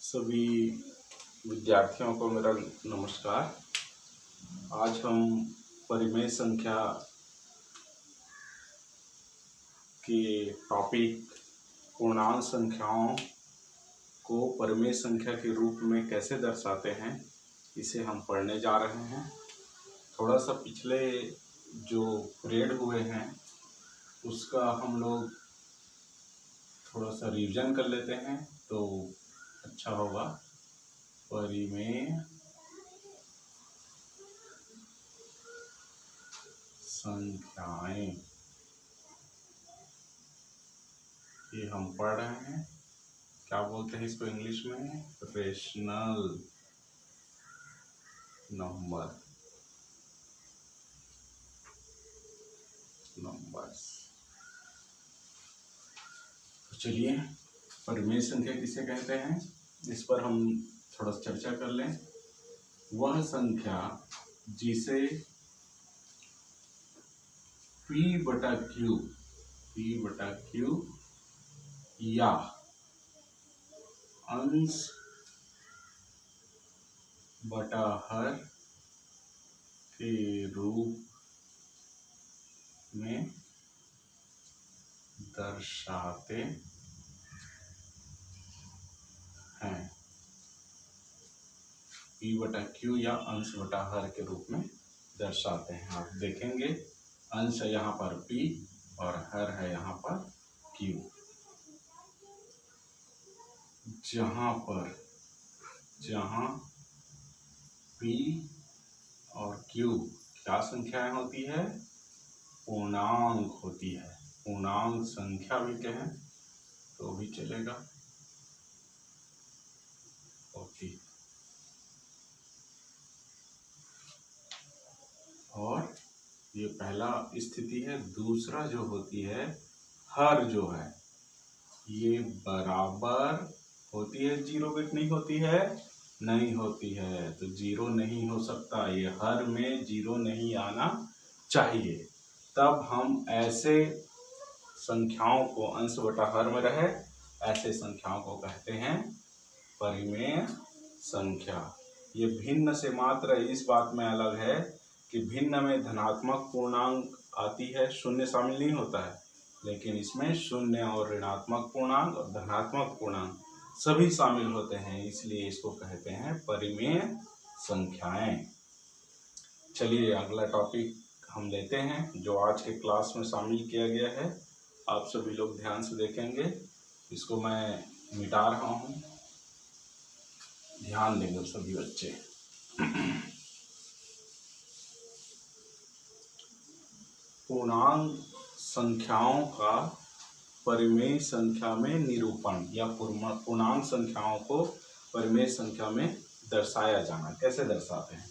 सभी विद्यार्थियों को मेरा नमस्कार। आज हम परिमेय संख्या के टॉपिक पूर्णांक संख्याओं को परिमेय संख्या के रूप में कैसे दर्शाते हैं, इसे हम पढ़ने जा रहे हैं। थोड़ा सा पिछले जो पीरियड हुए हैं उसका हम लोग थोड़ा सा रिवीजन कर लेते हैं तो अच्छा होगा। परिमेय संख्याएं ये हम पढ़ रहे हैं। क्या बोलते हैं इसको इंग्लिश में? Rational numbers. तो चलिए, परिमेय संख्या किसे कहते हैं इस पर हम थोड़ा चर्चा कर लें। वह संख्या जिसे P/Q या अंश बटा हर के रूप में दर्शाते हैं। P/Q या अंश बटा हर के रूप में दर्शाते हैं। आप देखेंगे अंश है यहाँ पर P और हर है यहाँ पर Q। जहाँ P और Q क्या संख्याएं होती है? पूर्णांक होती है। पूर्णांक संख्या भी कहें तो भी चलेगा। ओके। और ये पहला स्थिति है। दूसरा जो होती है, हर जो है ये बराबर होती है, जीरो बिट नहीं होती है, नहीं होती है। तो जीरो नहीं हो सकता, ये हर में जीरो नहीं आना चाहिए। तब हम ऐसे संख्याओं को, अंश बटा हर में रहे ऐसे संख्याओं को कहते हैं परिमेय संख्या। ये भिन्न से मात्र इस बात में अलग है कि भिन्न में धनात्मक पूर्णांक आती है, शून्य शामिल नहीं होता है, लेकिन इसमें शून्य और ऋणात्मक पूर्णांक और धनात्मक पूर्णांक सभी शामिल होते हैं, इसलिए इसको कहते हैं परिमेय संख्याएं। चलिए अगला टॉपिक हम लेते हैं जो आज के क्लास में शामिल किया गया है। आप सभी लोग ध्यान से देखेंगे, इसको मैं मिटा रहा हूं, ध्यान देंगे सभी बच्चे। पूर्णांक संख्याओं का परिमेय संख्या में निरूपण या पूर्णांक संख्याओं को परिमेय संख्या में दर्शाया जाना। कैसे दर्शाते हैं?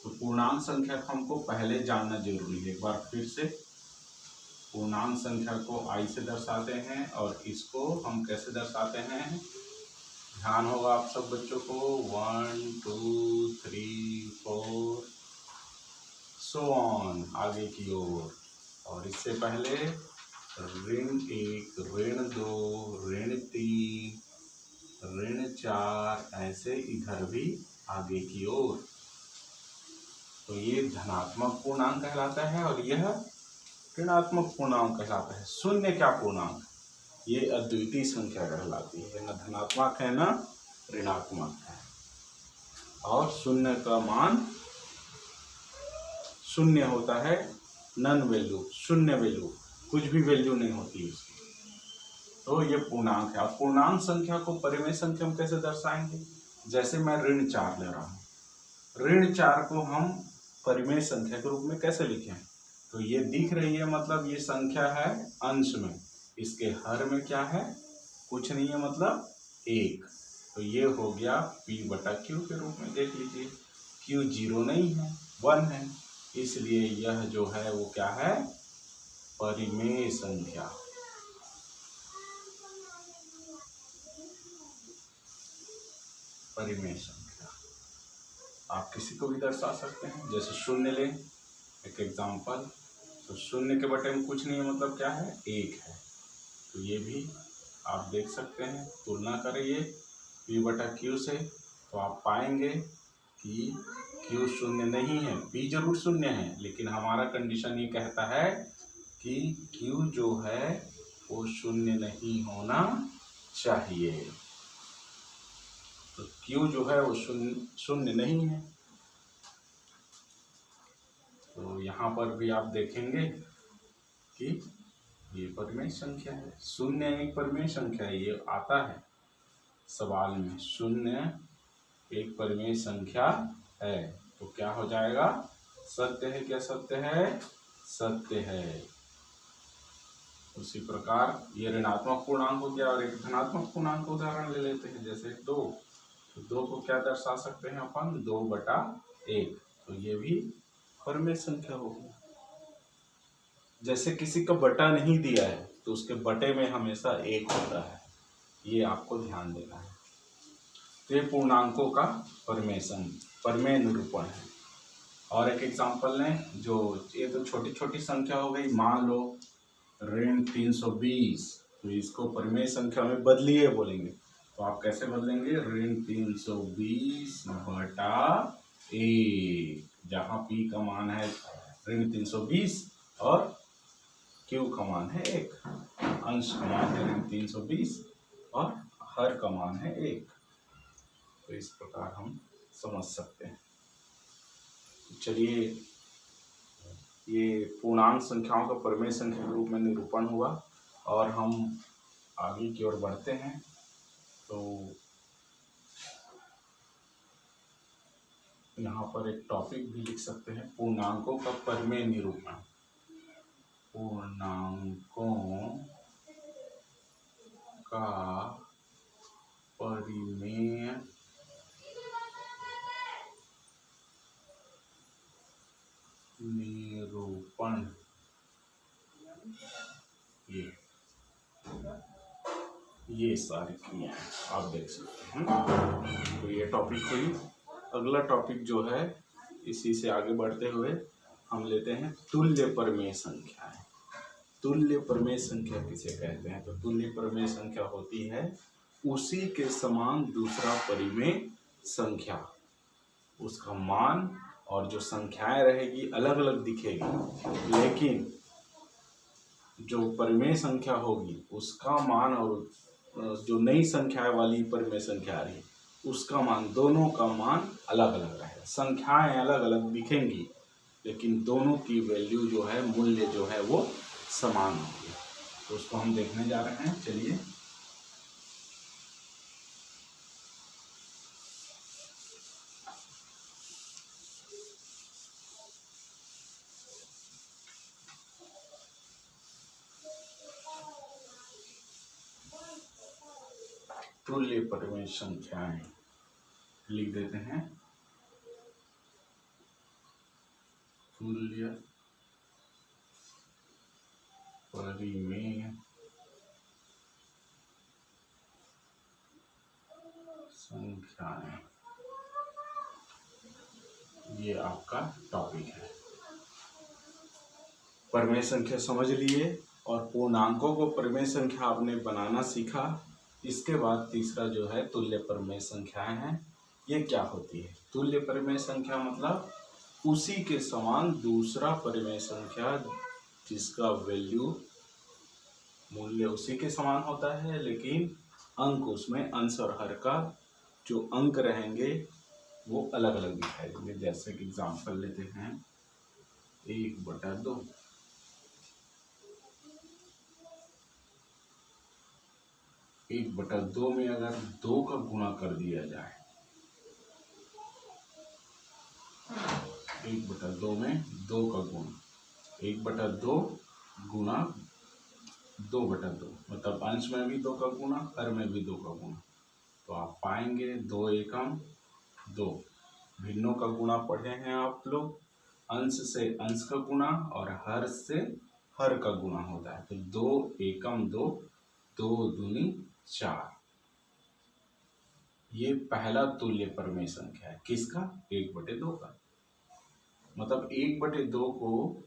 तो पूर्णांक संख्या को हमको पहले जानना जरूरी है। एक बार फिर से, पूर्णांक संख्या को I से दर्शाते हैं और इसको हम कैसे दर्शाते हैं? ध्यान होगा आप सब बच्चों को। 1 2 3 4 सो ऑन, आगे की ओर। और इससे पहले ऋण 1, ऋण 2, ऋण 3, ऋण 4, ऐसे इधर भी आगे की ओर। तो ये धनात्मक पूर्णांक कहलाता है और यह ऋणात्मक पूर्णांक कहलाता है। शून्य क्या पूर्णांक? ये अद्वितीय संख्या कहलाती है, न धनात्मक है न ऋणात्मक है। और शून्य का मान शून्य होता है, नन वैल्यू, शून्य वैल्यू, कुछ भी वैल्यू नहीं होती इसकी। तो ये पूर्णांक है। अब पूर्णांक संख्या को परिमेय संख्या में कैसे दर्शाएंगे? जैसे मैं ऋण 4 ले रहा हूँ, ऋण 4 को हम परिमेय संख्या के रूप में कैसे लिखें? तो ये दिख रही है, मतलब ये संख्या है अंश में, इसके हर में क्या है? कुछ नहीं है, मतलब 1। तो ये हो गया P/Q के रूप में। देख लीजिए, Q 0 नहीं है, 1 है, इसलिए यह जो है वो क्या है? परिमेय संख्या। परिमेय संख्या आप किसी को भी दर्शा सकते हैं। जैसे शून्य लें, एक एग्जांपल। तो शून्य के बटे में कुछ नहीं है, मतलब क्या है? 1 है। तो ये भी आप देख सकते हैं, तुलना करिए p बटा q से, तो आप पाएंगे कि q शून्य नहीं है। p जरूर शून्य है, लेकिन हमारा कंडीशन ये कहता है कि q जो है वो शून्य नहीं होना चाहिए। तो q जो है वो शून्य नहीं है। तो यहाँ पर भी आप देखेंगे कि ये परिमेय संख्या है। शून्य एक परिमेय संख्या है, ये आता है सवाल में, शून्य एक परिमेय संख्या है। तो क्या हो जाएगा, सत्य है। क्या सत्य है? सत्य है। उसी प्रकार ये ऋणात्मक पूर्णांक हो गया और एक धनात्मक पूर्णांक उदाहरण ले लेते हैं, जैसे 2। तो 2 को क्या दर्शा सकते हैं अपन, 2/1। तो ये भी परिमेय संख्या होगी। जैसे किसी का बटा नहीं दिया है तो उसके बटे में हमेशा 1 होता है, ये आपको ध्यान देना है। तो ये पूर्णांकों का परिमेय निरूपण है। और एक एग्जांपल लें, जो ये तो छोटी छोटी संख्या हो गई। मान लो ऋण 320, तो इसको परिमेय संख्या में बदलिए बोलेंगे, तो आप कैसे बदलेंगे, ऋण 320/1, जहाँ p का मान है ऋण 320 और q का मान है 1, अंश का मान है ऋण 320 और हर का मान है 1। तो इस प्रकार हम समझ सकते हैं। चलिए, ये पूर्णांक संख्याओं का परिमेय संख्या के रूप में निरूपण हुआ और हम आगे की ओर बढ़ते हैं। तो यहाँ पर एक टॉपिक भी लिख सकते हैं, पूर्णांकों का परिमेय निरूपण। पूर्णांकों का परिमेय निरूपण। ये सारी क्रियाएं आप देख सकते हैं। तो ये टॉपिक हुई। अगला टॉपिक जो है, इसी से आगे बढ़ते हुए हम लेते हैं तुल्य परिमेय संख्याएं। तुल्य परिमेय संख्या किसे कहते हैं? तो तुल्य परिमेय संख्या होती है उसी के समान दूसरा परिमेय संख्या। उसका मान और जो संख्याएं रहेगी अलग अलग दिखेगी, लेकिन जो परिमेय संख्या होगी उसका मान और जो नई संख्या वाली परिमेय संख्या आ रही उसका मान, दोनों का मान अलग अलग रहेगा। संख्याएं अलग अलग दिखेंगी, लेकिन दोनों की वैल्यू जो है, मूल्य जो है वो समान होगी। तो उसको हम देखने जा रहे हैं। चलिए, तुल्य परिमेय संख्याएं लिख देते हैं। तुल्य परिमेय संख्याएं, ये आपका टॉपिक है। परिमेय संख्या समझ लिए और पूर्णांकों को परिमेय संख्या आपने बनाना सीखा। इसके बाद तीसरा जो है तुल्य परिमेय संख्याएं हैं। ये क्या होती है? तुल्य परिमेय संख्या मतलब उसी के समान दूसरा परिमेय संख्या जिसका वैल्यू, मूल्य उसी के समान होता है, लेकिन अंक उसमें, अंश और हर का जो अंक रहेंगे वो अलग अलग दिखाई देंगे। जैसे कि एग्जाम्पल लेते हैं 1/2। 1/2 में अगर 2 का गुणा कर दिया जाए, 1/2 में 2 का गुणा, 1/2 गुणा 2/2, मतलब अंश में भी 2 का गुणा, हर में भी 2 का गुणा। तो आप पाएंगे 2 एकम 2। भिन्नों का गुणा पढ़े हैं आप लोग, अंश से अंश का गुणा और हर से हर का गुणा होता है। तो 2 एकम 2, 2 दूनी 4। ये पहला तुल्य परिमेय संख्या है। किसका? 1/2 का। मतलब 1/2 को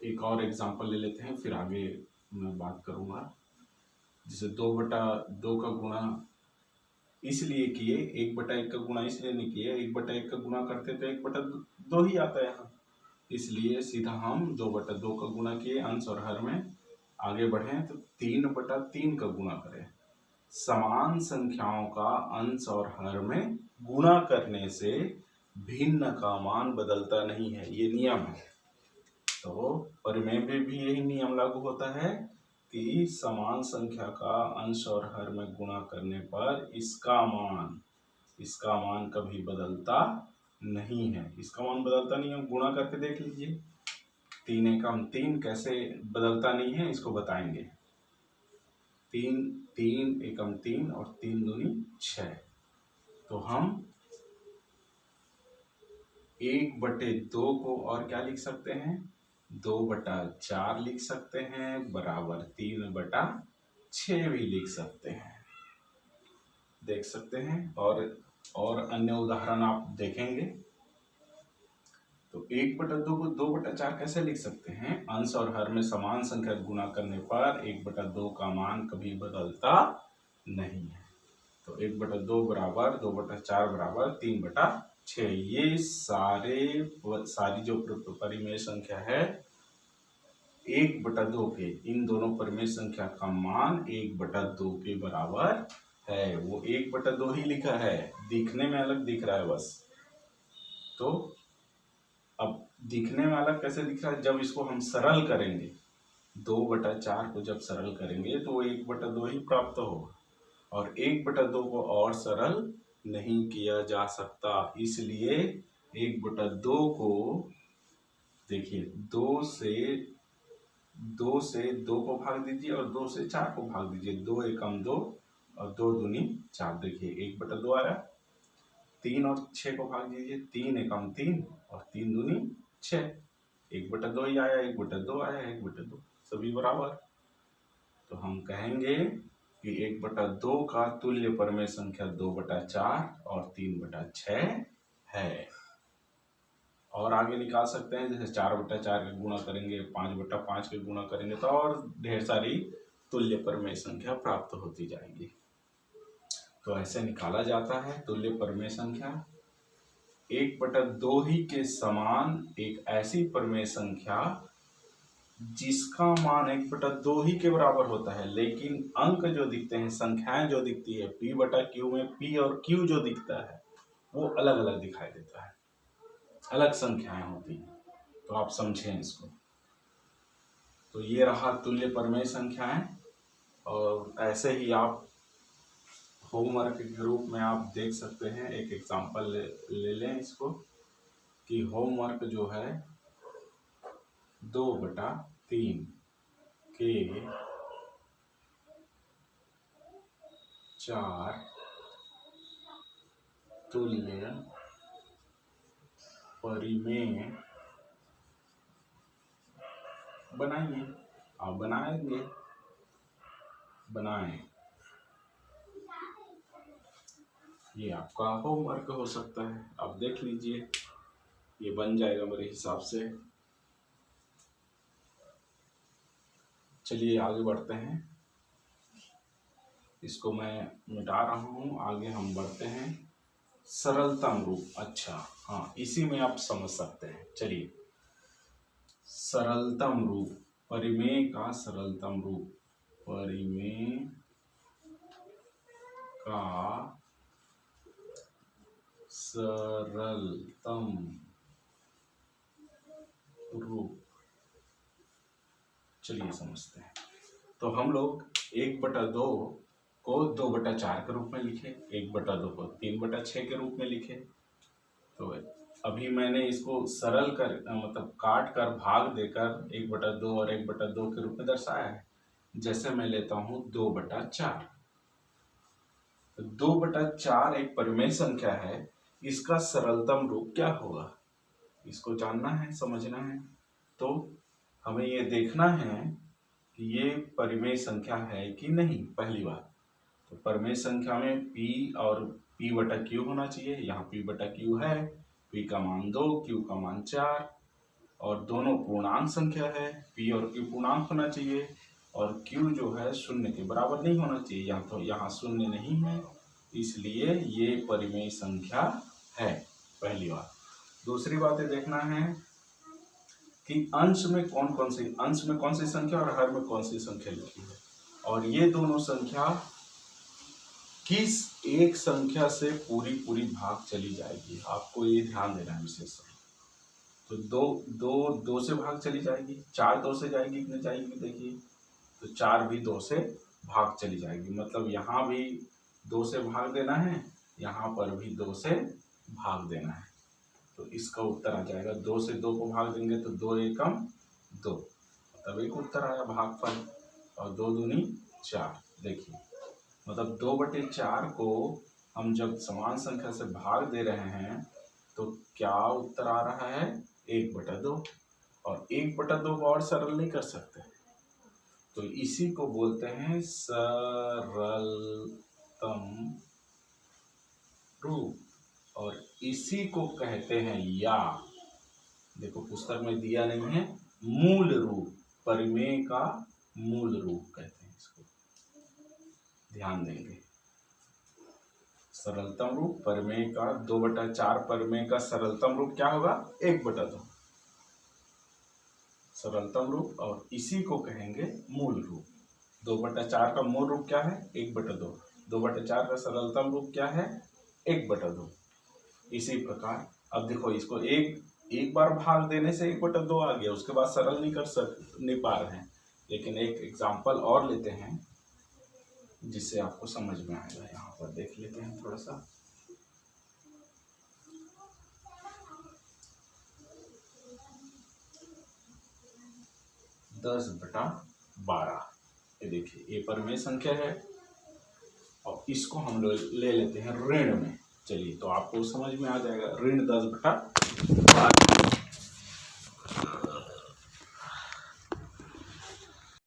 एक और एग्जांपल ले लेते हैं, फिर आगे मैं बात करूंगा। जैसे 2/2 का गुणा इसलिए किए, 1/1 का गुणा इसलिए नहीं किए, 1/1 का गुणा करते तो 1/2 ही आता है यहाँ, इसलिए सीधा हम 2/2 का गुणा किए, अंश और हर में आगे बढ़े तो 3/3 का गुणा करें। समान संख्याओं का अंश और हर में गुणा करने से भिन्न का मान बदलता नहीं है, ये नियम है। तो परिमेय में भी यही नियम लागू होता है कि समान संख्या का अंश और हर में गुणा करने पर इसका मान कभी बदलता नहीं है। इसका मान बदलता नहीं है, गुणा करके देख लीजिए। 3 एकम 3 कैसे बदलता नहीं है इसको बताएंगे। 3 एकम 3 और 3 दूनी 6। तो हम 1/2 को और क्या लिख सकते हैं, 2/4 लिख सकते हैं, बराबर 3/6 भी लिख सकते हैं। देख सकते हैं। और अन्य उदाहरण आप देखेंगे तो 1/2 को 2/4 कैसे लिख सकते हैं, अंश और हर में समान संख्या गुणा करने पर 1/2 का मान कभी बदलता नहीं है। तो 1/2 बराबर 2/4 बराबर 3/6। ये सारी जो परिमेय संख्या है 1/2 के, इन दोनों परिमेय संख्या का मान 1/2 के बराबर है। वो 1/2 ही लिखा है, दिखने में अलग दिख रहा है बस। तो अब दिखने में अलग कैसे दिख रहा है, जब इसको हम सरल करेंगे, 2/4 को जब सरल करेंगे तो वो 1/2 ही प्राप्त होगा, और 1/2 को और सरल नहीं किया जा सकता। इसलिए 1/2 को देखिए 2 से 2 को भाग दीजिए और 2 से 4 को भाग दीजिए। 2 एकम 2 और 2 दूनी 4। देखिए 1/2 आया। 3 और 6 को भाग दीजिए। 3 एकम 3 और 3 दूनी 6। 1/2 ही आया, 1/2 आया, 1/2 सभी बराबर। तो हम कहेंगे कि 1/2 का तुल्य परिमेय संख्या 2/4 और 3/6 है। और आगे निकाल सकते हैं, जैसे 4/4 के गुणा करेंगे, 5/5 के गुणा करेंगे तो और ढेर सारी तुल्य परिमेय संख्या प्राप्त होती जाएंगी। तो ऐसे निकाला जाता है तुल्य परिमेय संख्या। 1/2 ही के समान एक ऐसी परिमेय संख्या जिसका मान 1/2 ही के बराबर होता है, लेकिन अंक जो दिखते हैं, संख्याएं जो दिखती है P/Q में, P और Q जो दिखता है वो अलग अलग दिखाई देता है, अलग संख्याएं होती हैं। तो आप समझें इसको। तो ये रहा तुल्य परिमेय संख्याएं। और ऐसे ही आप होमवर्क के रूप में आप देख सकते हैं, एक एग्जांपल ले लें इसको, कि होमवर्क जो है 2/3 के 4 तुल्य परिमेय बनाइए। आप बनाएंगे, बनाएं। ये आपका होमवर्क हो सकता है, आप देख लीजिए, ये बन जाएगा मेरे हिसाब से। चलिए आगे बढ़ते हैं। इसको मैं मिटा रहा हूँ, आगे हम बढ़ते हैं। सरलतम रूप, अच्छा हाँ, इसी में आप समझ सकते हैं। चलिए, सरलतम रूप, परिमेय का सरलतम रूप, परिमेय का सरलतम रूप, चलिए समझते हैं। तो हम लोग 1/2 को 2/4 के रूप में लिखे, 1/2 को 3/6 के रूप में लिखे। तो अभी मैंने इसको सरल कर, मतलब काट कर, भाग देकर 1/2 और 1/2 के रूप में दर्शाया है। जैसे मैं लेता हूँ 2/4, तो 2/4 एक परिमेय संख्या है, इसका सरलतम रूप क्या होगा, इसको जानना है, समझना है। तो हमें ये देखना है कि ये परिमेय संख्या है कि नहीं, पहली बात। तो परिमेय संख्या में P और P/Q होना चाहिए। यहाँ P/Q है, P का मान 2, Q का मान 4, और दोनों पूर्णांक संख्या है, P और Q पूर्णांक होना चाहिए। और q जो है शून्य के बराबर नहीं होना चाहिए, या तो यहाँ शून्य नहीं है, इसलिए ये परिमेय संख्या है, पहली बात। दूसरी बात ये देखना है कि अंश में कौन सी संख्या और हर में कौन सी संख्या लिखी है, और ये दोनों संख्या किस एक संख्या से पूरी भाग चली जाएगी, आपको ये ध्यान देना है विशेष। तो दो से भाग चली जाएगी, 4 2 से जाएगी कि नहीं जाएगी, देखिए तो 4 भी 2 से भाग चली जाएगी, मतलब यहाँ भी 2 से भाग देना है, यहाँ पर भी 2 से भाग देना है। तो इसका उत्तर आ जाएगा, 2 से 2 को भाग देंगे तो 2 एकम 2, मतलब एक उत्तर आया भागफल, और 2 दूनी 4। देखिए मतलब 2/4 को हम जब समान संख्या से भाग दे रहे हैं तो क्या उत्तर आ रहा है, 1/2, और 1/2 को और सरल नहीं कर सकते, तो इसी को बोलते हैं सरलतम रूप, और इसी को कहते हैं, या देखो पुस्तक में दिया नहीं है, मूल रूप, परिमेय का मूल रूप कहते हैं इसको, ध्यान देंगे। सरलतम रूप परिमेय का 2/4 परिमेय का सरलतम रूप क्या होगा, 1/2 सरलतम रूप, और इसी को कहेंगे मूल रूप। 2/4 का मूल रूप क्या है, 1/2, 2/4 का सरलतम रूप क्या है, 1/2। इसी प्रकार अब देखो इसको एक बार भाग देने से 1/2 आ गया, उसके बाद सरल नहीं पा रहे हैं, लेकिन एक एग्जाम्पल और लेते हैं जिससे आपको समझ में आएगा। यहाँ पर देख लेते हैं थोड़ा सा, दस बटा 12, ये देखिए ये परिमेय संख्या है, और इसको हम लोग ले लेते हैं ऋण में। चलिए तो आपको समझ में आ जाएगा, ऋण 10/12